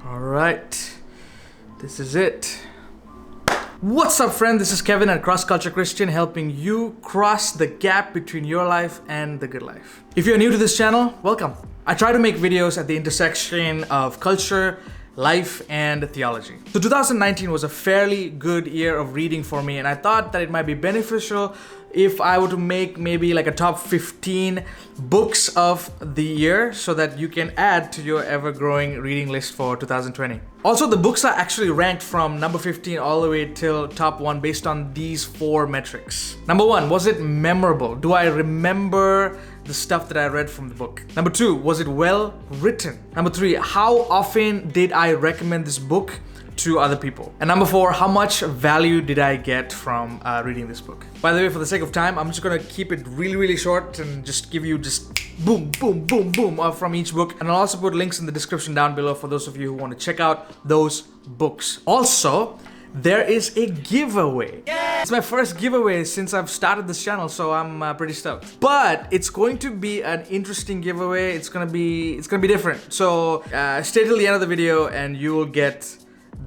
All right, this is it. What's up, friend? This is Kevin at Cross Culture Christian, helping you cross the gap between your life and the good life. If you're new to this channel, welcome. I try to make videos at the intersection of culture, life, and theology. So 2019 was a fairly good year of reading for me, and I thought that it might be beneficial if I were to make maybe like a top 15 books of the year so that you can add to your ever-growing reading list for 2020. Also, the books are actually ranked from number 15 all the way till top 1 based on these 4 metrics. Number 1, was it memorable? Do I remember the stuff that I read from the book? Number 2, was it well written? Number 3, how often did I recommend this book to other people? And number 4, how much value did I get from reading this book? By the way, for the sake of time, I'm just gonna keep it really short and just give you just boom from each book. And I'll also put links in the description down below for those of you who want to check out those books. Also, there is a giveaway. Yay! It's my first giveaway since I've started this channel, so I'm pretty stoked. But it's going to be an interesting giveaway. It's gonna be different. So stay till the end of the video and you will get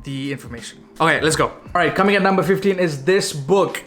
the information. Okay, let's go. All right, coming at number 15 is this book,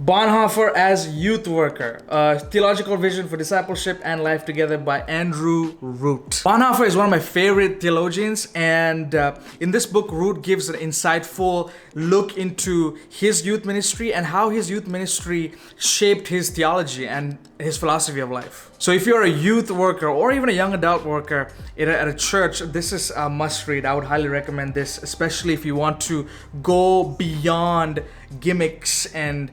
Bonhoeffer as Youth Worker, a Theological Vision for Discipleship and Life Together by Andrew Root. Bonhoeffer is one of my favorite theologians, and in this book, Root gives an insightful look into his youth ministry and how his youth ministry shaped his theology and his philosophy of life. So if you're a youth worker or even a young adult worker at a church, this is a must read. I would highly recommend this, especially if you want to go beyond gimmicks and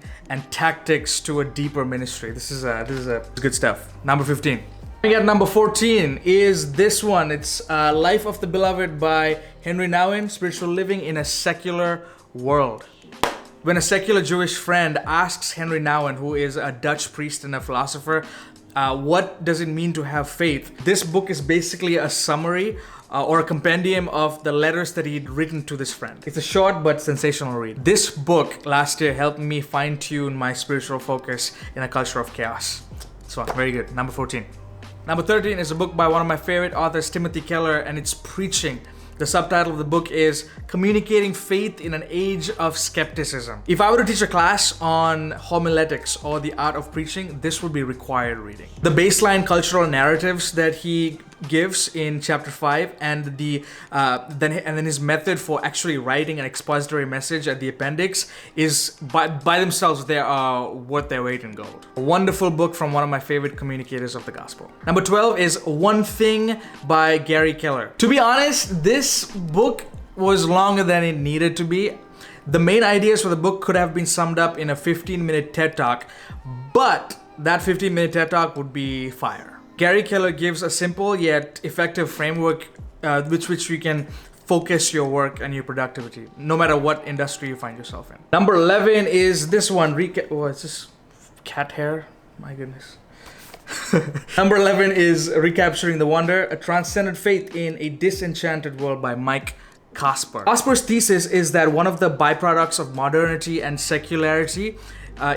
tactics to a deeper ministry. This is good stuff. Number 15. Coming at number 14 is this one. It's Life of the Beloved by Henri Nouwen, Spiritual Living in a Secular World. When a secular Jewish friend asks Henri Nouwen, who is a Dutch priest and a philosopher, what does it mean to have faith? This book is basically a summary or a compendium of the letters that he'd written to this friend. It's a short but sensational read. This book last year helped me fine-tune my spiritual focus in a culture of chaos. So very good. Number 14. Number 13 is a book by one of my favorite authors, Timothy Keller, and it's Preaching. The subtitle of the book is Communicating Faith in an Age of Skepticism. If I were to teach a class on homiletics or the art of preaching, this would be required reading. The baseline cultural narratives that he gives in chapter 5 and then his method for actually writing an expository message at the appendix is by themselves, they are worth their weight in gold. A wonderful book from one of my favorite communicators of the gospel. Number 12 is One Thing by Gary Keller. To be honest, this book was longer than it needed to be. The main ideas for the book could have been summed up in a 15-minute TED Talk, but that 15-minute TED Talk would be fire. Gary Keller gives a simple yet effective framework with which you can focus your work and your productivity, no matter what industry you find yourself in. Number 11 is this one. Oh, is this cat hair? My goodness. Number 11 is Recapturing the Wonder, a transcendent faith in a disenchanted world by Mike Cosper. Cosper's thesis is that one of the byproducts of modernity and secularity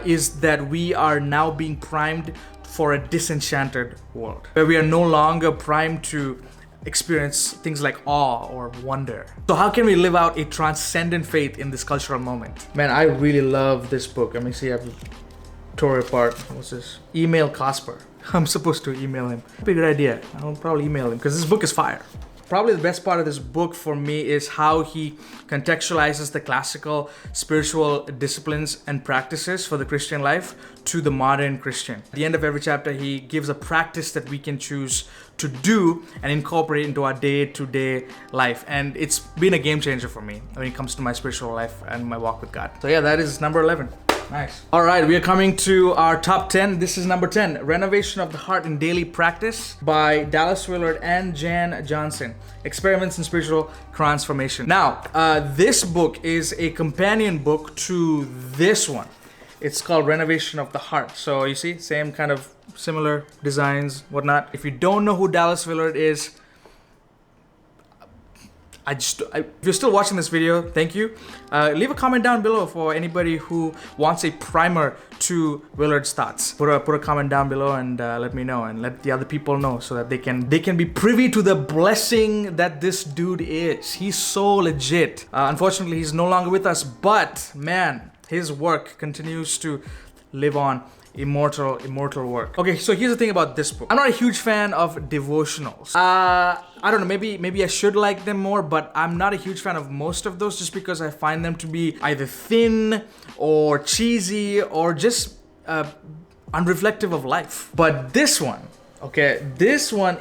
is that we are now being primed for a disenchanted world, where we are no longer primed to experience things like awe or wonder. So how can we live out a transcendent faith in this cultural moment? Man, I really love this book. Let me see, I've tore it apart. What's this? Email Cosper. I'm supposed to email him. That'd be a good idea. I'll probably email him because this book is fire. Probably the best part of this book for me is how he contextualizes the classical spiritual disciplines and practices for the Christian life to the modern Christian. At the end of every chapter, he gives a practice that we can choose to do and incorporate into our day-to-day life. And it's been a game changer for me when it comes to my spiritual life and my walk with God. So yeah, that is number 11. Nice. All right, we are coming to our top 10. This is number 10, Renovation of the Heart in Daily Practice by Dallas Willard and Jan Johnson, Experiments in Spiritual Transformation. Now, this book is a companion book to this one. It's called Renovation of the Heart. So you see, same kind of similar designs, whatnot. If you don't know who Dallas Willard is, if you're still watching this video, thank you. Leave a comment down below for anybody who wants a primer to Willard's thoughts. Put a comment down below and let me know, and let the other people know, so that they can be privy to the blessing that this dude is. He's so legit. Unfortunately, he's no longer with us, but man, his work continues to live on. Immortal work. Okay, so here's the thing about this book. I'm not a huge fan of devotionals. I don't know, maybe I should like them more, but I'm not a huge fan of most of those, just because I find them to be either thin or cheesy or just unreflective of life. But this one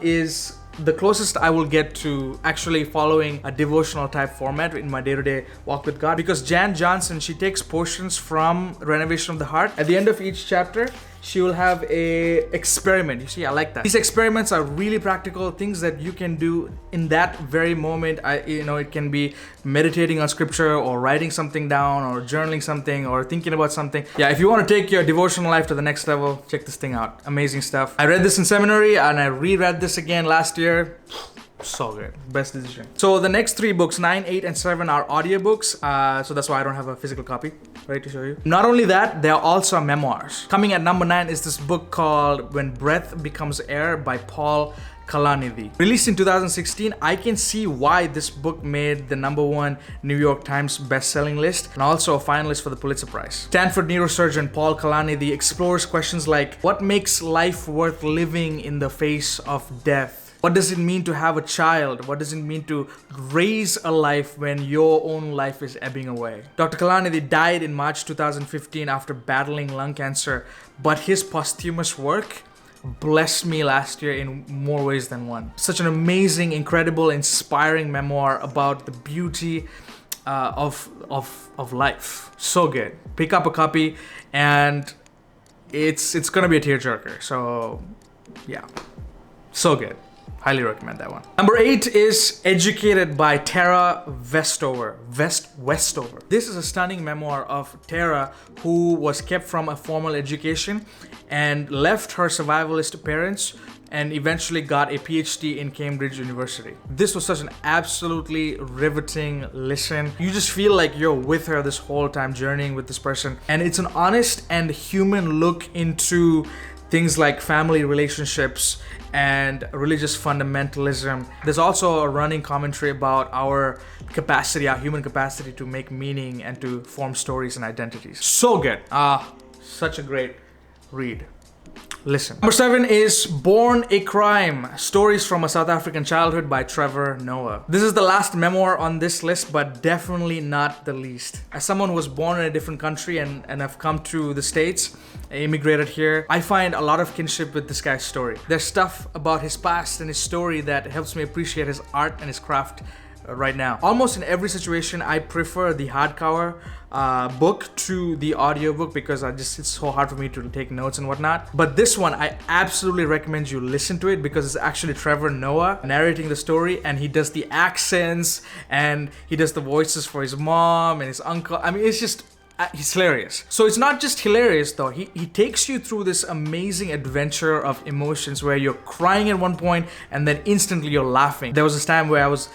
is the closest I will get to actually following a devotional type format in my day-to-day walk with God, because Jan Johnson, she takes portions from Renovation of the Heart. At the end of each chapter, she will have a experiment. You see, I like that. These experiments are really practical things that you can do in that very moment. It can be meditating on scripture, or writing something down, or journaling something, or thinking about something. Yeah, if you want to take your devotional life to the next level, check this thing out. Amazing stuff. I read this in seminary, and I reread this again last year. So good. Best decision. So the next 3 books, 9, 8, and 7 are audiobooks. So that's why I don't have a physical copy ready to show you. Not only that, they are also memoirs. Coming at number 9 is this book called When Breath Becomes Air by Paul Kalanithi. Released in 2016, I can see why this book made the number 1 New York Times best-selling list, and also a finalist for the Pulitzer Prize. Stanford neurosurgeon Paul Kalanithi explores questions like, what makes life worth living in the face of death? What does it mean to have a child? What does it mean to raise a life when your own life is ebbing away? Dr. Kalanithi died in March 2015 after battling lung cancer, but his posthumous work blessed me last year in more ways than one. Such an amazing, incredible, inspiring memoir about the beauty of life. So good. Pick up a copy, and it's gonna be a tearjerker. So yeah, so good. Highly recommend that one. Number 8 is Educated by Tara Westover. Westover. This is a stunning memoir of Tara, who was kept from a formal education and left her survivalist parents and eventually got a PhD in Cambridge University. This was such an absolutely riveting listen. You just feel like you're with her this whole time, journeying with this person. And it's an honest and human look into things like family relationships and religious fundamentalism. There's also a running commentary about our human capacity to make meaning and to form stories and identities. So good. Such a great read. Listen. Number 7 is Born a Crime, Stories from a South African Childhood by Trevor Noah. This is the last memoir on this list, but definitely not the least. As someone who was born in a different country and have come to the States, immigrated here, I find a lot of kinship with this guy's story. There's stuff about his past and his story that helps me appreciate his art and his craft right now. Almost in every situation, I prefer the hardcover book to the audiobook, because it's so hard for me to take notes and whatnot. But this one, I absolutely recommend you listen to it, because it's actually Trevor Noah narrating the story, and he does the accents and he does the voices for his mom and his uncle. I mean, it's just he's hilarious. So it's not just hilarious though. He takes you through this amazing adventure of emotions where you're crying at one point and then instantly you're laughing. There was this time where I was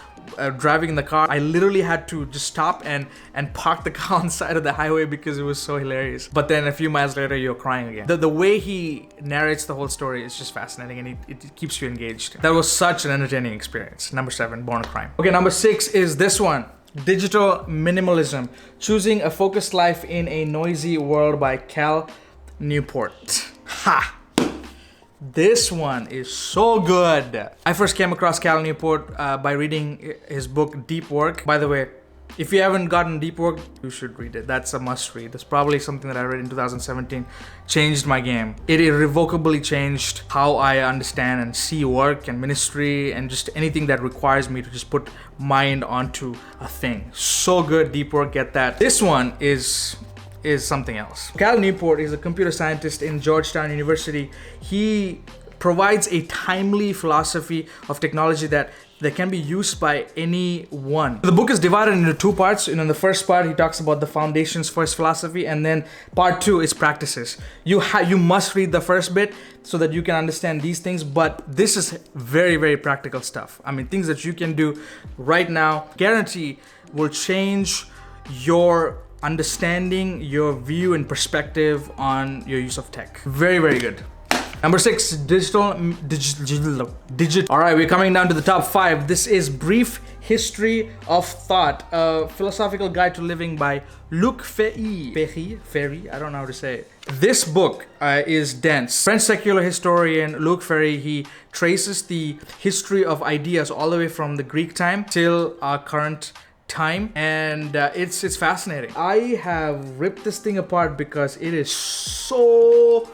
driving in the car. I literally had to just stop and park the car on the side of the highway because it was so hilarious. But then a few miles later, you're crying again. The way he narrates the whole story is just fascinating, and it keeps you engaged. That was such an entertaining experience. Number 7, Born a Crime. Okay, number 6 is this one. Digital Minimalism, Choosing a Focused Life in a Noisy World by Newport. Ha! This one is so good. I first came across Newport by reading his book Deep Work. By the way, if you haven't gotten Deep Work, you should read it. That's a must read. That's probably something that I read in 2017. Changed my game. It irrevocably changed how I understand and see work and ministry and just anything that requires me to just put mind onto a thing. So good, Deep Work, get that. This one is something else. Newport is a computer scientist in Georgetown University. He provides a timely philosophy of technology that that can be used by anyone. The book is divided into two parts. In the first part, he talks about the foundations for his philosophy, and then part 2 is practices. You must read the first bit so that you can understand these things, but this is very, very practical stuff. I mean, things that you can do right now, guarantee will change your understanding, your view and perspective on your use of tech. Very, very good. Number 6, digital. All right, we're coming down to the top 5. This is Brief History of Thought, a philosophical guide to living by Luc Ferry. I don't know how to say it. This book is dense. French secular historian Luc Ferry, he traces the history of ideas all the way from the Greek time till our current time, and it's fascinating. I have ripped this thing apart because it is so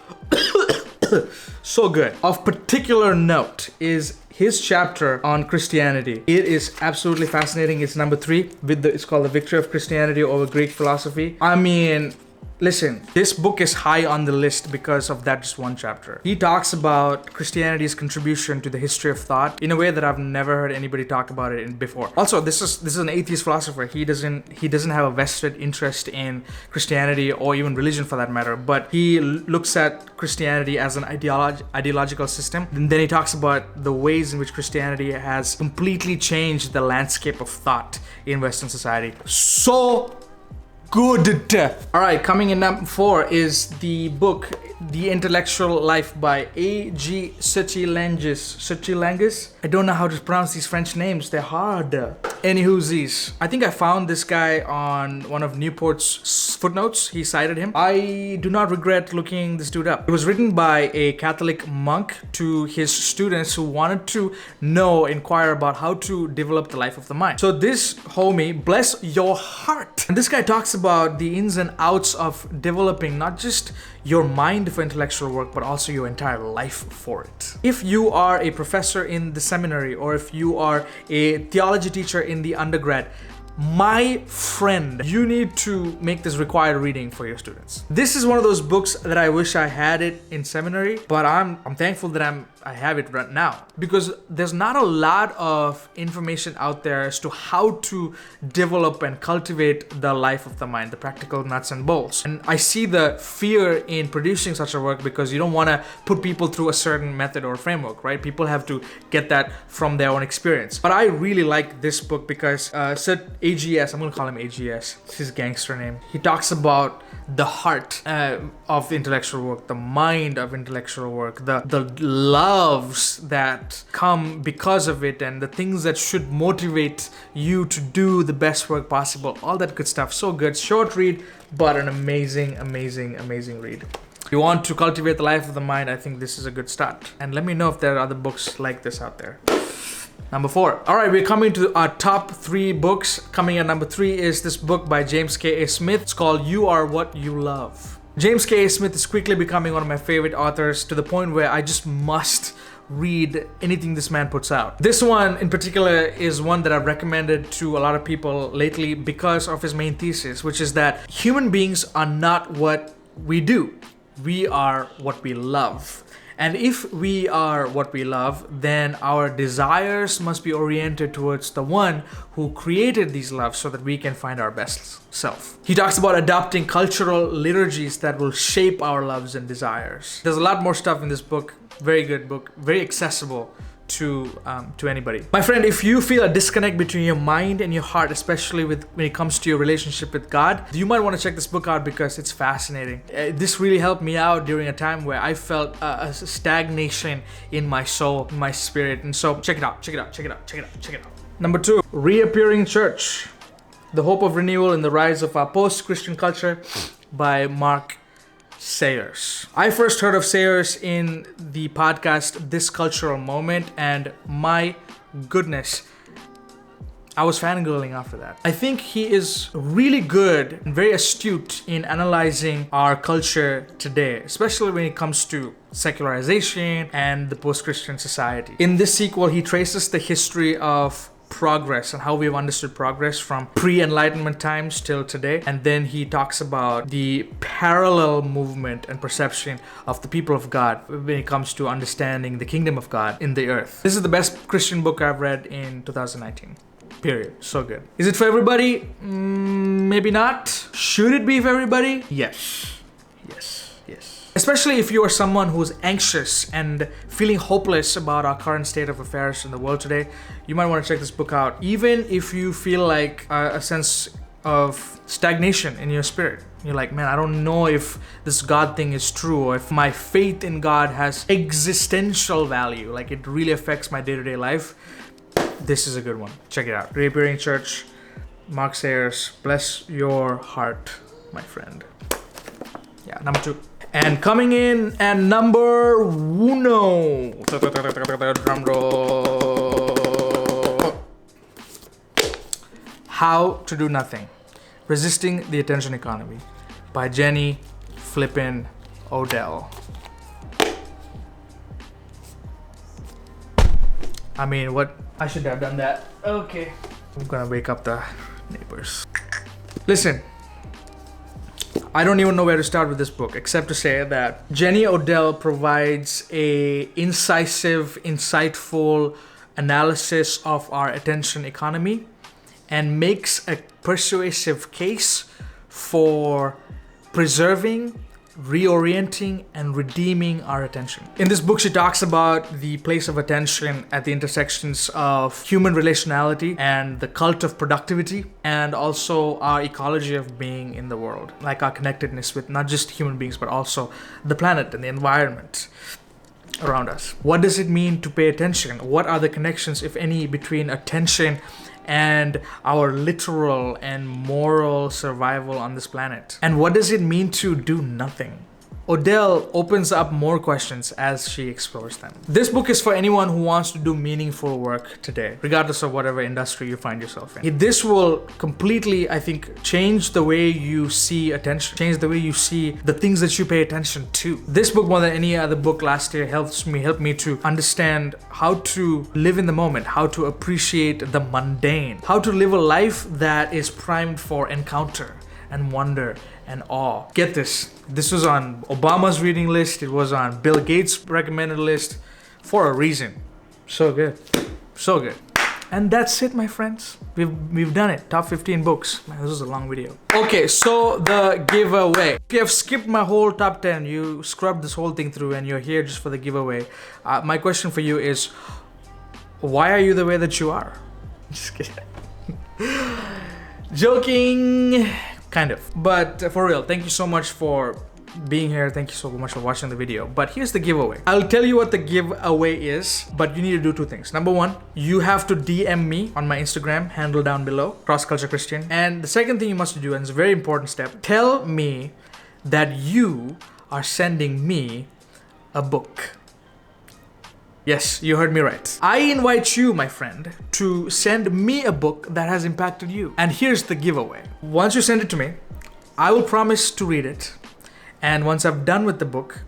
so good. Of particular note is his chapter on Christianity. It is absolutely fascinating. It's number 3 it's called The Victory of Christianity Over Greek Philosophy. I mean, listen, this book is high on the list because of that just one chapter. He talks about Christianity's contribution to the history of thought in a way that I've never heard anybody talk about it before. Also, this is an atheist philosopher. He doesn't have a vested interest in Christianity or even religion for that matter, but he looks at Christianity as an ideological system. And then he talks about the ways in which Christianity has completely changed the landscape of thought in Western society. So good. All right, coming in number 4 is the book The Intellectual Life by A.G. Sertillanges. I don't know how to pronounce these French names. They're hard. Anywhoosies. I think I found this guy on one of Newport's footnotes. He cited him. I do not regret looking this dude up. It was written by a Catholic monk to his students who wanted to inquire about how to develop the life of the mind. So this homie, bless your heart. And this guy talks about the ins and outs of developing not just your mind for intellectual work, but also your entire life for it. If you are a professor in the seminary, or if you are a theology teacher in the undergrad, my friend, you need to make this required reading for your students. This is one of those books that I wish I had it in seminary, but I'm thankful that I have it right now, because there's not a lot of information out there as to how to develop and cultivate the life of the mind, the practical nuts and bolts. And I see the fear in producing such a work because you don't want to put people through a certain method or framework, right? People have to get that from their own experience. But I really like this book because AGS, I'm going to call him AGS, it's his gangster name. He talks about the heart of intellectual work, the mind of intellectual work, the loves that come because of it, and the things that should motivate you to do the best work possible. All that good stuff. So good. Short read, but an amazing, amazing, amazing read. If you want to cultivate the life of the mind, I think this is a good start. And let me know if there are other books like this out there. Number 4. All right, we're coming to our top 3 books. Coming at number 3 is this book by James K.A. Smith. It's called You Are What You Love. James K.A. Smith is quickly becoming one of my favorite authors, to the point where I just must read anything this man puts out. This one in particular is one that I've recommended to a lot of people lately because of his main thesis, which is that human beings are not what we do. We are what we love. And if we are what we love, then our desires must be oriented towards the one who created these loves so that we can find our best self. He talks about adopting cultural liturgies that will shape our loves and desires. There's a lot more stuff in this book. Very good book, very accessible to anybody. My friend, if you feel a disconnect between your mind and your heart, especially when it comes to your relationship with God, you might want to check this book out because it's fascinating. This really helped me out during a time where I felt a stagnation in my soul, in my spirit. And so check it out, check it out, check it out, check it out, check it out. Number 2, Reappearing Church, The Hope of Renewal and the Rise of Our Post-Christian Culture by Mark Sayers. I first heard of Sayers in the podcast This Cultural Moment, and my goodness, I was fangirling after that. I think he is really good and very astute in analyzing our culture today, especially when it comes to secularization and the post-Christian society. In this sequel, he traces the history of progress and how we've understood progress from pre-enlightenment times till today. And then he talks about the parallel movement and perception of the people of God when it comes to understanding the kingdom of God in the earth. This is the best Christian book I've read in 2019. Period. So good. Is it for everybody? Maybe not. Should it be for everybody? Yes. Especially if you are someone who's anxious and feeling hopeless about our current state of affairs in the world today, you might want to check this book out. Even if you feel like a sense of stagnation in your spirit. You're like, man, I don't know if this God thing is true, or if my faith in God has existential value, like it really affects my day-to-day life. This is a good one. Check it out. Reappearing Church, Mark Sayers. Bless your heart, my friend. Yeah, number 2. And coming in at number 1. Drum roll. How to Do Nothing. Resisting the Attention Economy by Jenny Flippin Odell. I mean, what? I should have done that. Okay. I'm gonna wake up the neighbors. Listen, I don't even know where to start with this book, except to say that Jenny Odell provides a incisive, insightful analysis of our attention economy and makes a persuasive case for preserving, reorienting, and redeeming our attention. In this book, she talks about the place of attention at the intersections of human relationality and the cult of productivity, and also our ecology of being in the world, like our connectedness with not just human beings, but also the planet and the environment around us. What does it mean to pay attention? What are the connections, if any, between attention and our literal and moral survival on this planet? And what does it mean to do nothing? Odell opens up more questions as she explores them. This book is for anyone who wants to do meaningful work today, regardless of whatever industry you find yourself in. This will completely, I think, change the way you see attention, change the way you see the things that you pay attention to. This book, more than any other book last year, helped me to understand how to live in the moment, how to appreciate the mundane, how to live a life that is primed for encounter and wonder and awe. Get this. This was on Obama's reading list. It was on Bill Gates' recommended list for a reason. So good. So good. And that's it, my friends. We've done it. Top 15 books. Man, this was a long video. Okay, so the giveaway. If you have skipped my whole top 10, you scrubbed this whole thing through and you're here just for the giveaway. My question for you is, why are you the way that you are? Just kidding. Joking. Kind of. But for real, thank you so much for being here. Thank you so much for watching the video. But here's the giveaway. I'll tell you what the giveaway is, but you need to do 2 things. Number 1, you have to DM me on my Instagram handle down below, crossculturechristian. And the second thing you must do, and it's a very important step, tell me that you are sending me a book. Yes, you heard me right. I invite you, my friend, to send me a book that has impacted you. And here's the giveaway. Once you send it to me, I will promise to read it. And once I'm done with the book,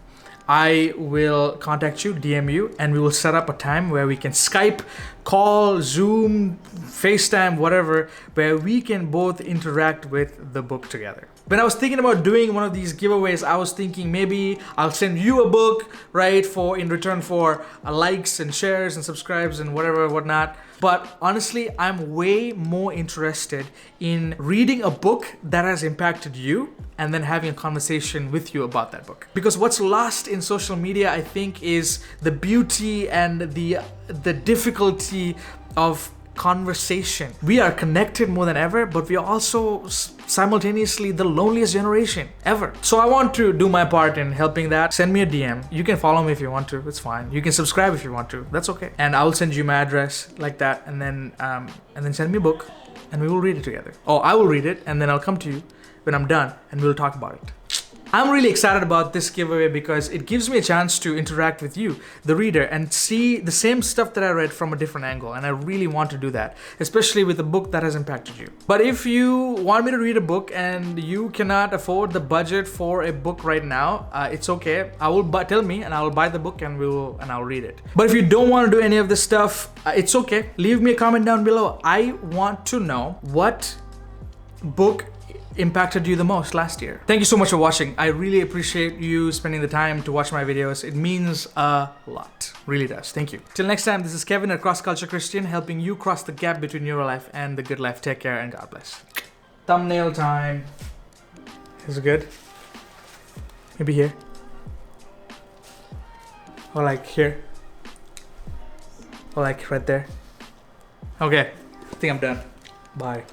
I will contact you, DM you, and we will set up a time where we can Skype, call, Zoom, FaceTime, whatever, where we can both interact with the book together. When I was thinking about doing one of these giveaways, I was thinking maybe I'll send you a book, right, in return for likes and shares and subscribes and whatnot. But honestly, I'm way more interested in reading a book that has impacted you and then having a conversation with you about that book. Because what's lost in social media, I think, is the beauty and the difficulty of conversation. We are connected more than ever, but we are also simultaneously the loneliest generation ever. So I want to do my part in helping that. Send me a DM. You can follow me if you want to. It's fine. You can subscribe if you want to. That's okay. And I will send you my address like that, and then send me a book, and we will read it together. Oh, I will read it, and then I'll come to you when I'm done, and we'll talk about it. I'm really excited about this giveaway because it gives me a chance to interact with you, the reader, and see the same stuff that I read from a different angle. And I really want to do that, especially with a book that has impacted you. But if you want me to read a book and you cannot afford the budget for a book right now, it's okay. Tell me and I will buy the book and I'll read it. But if you don't want to do any of this stuff, it's okay. Leave me a comment down below. I want to know what book impacted you the most last year. Thank you so much for watching. I really appreciate you spending the time to watch my videos. It means a lot. Really does. Thank you. Till next time, this is Kevin at Cross Culture Christian, helping you cross the gap between your life and the good life. Take care and God bless. Thumbnail time. Is it good? Maybe here. Or like here. Or like right there. Okay. I think I'm done. Bye.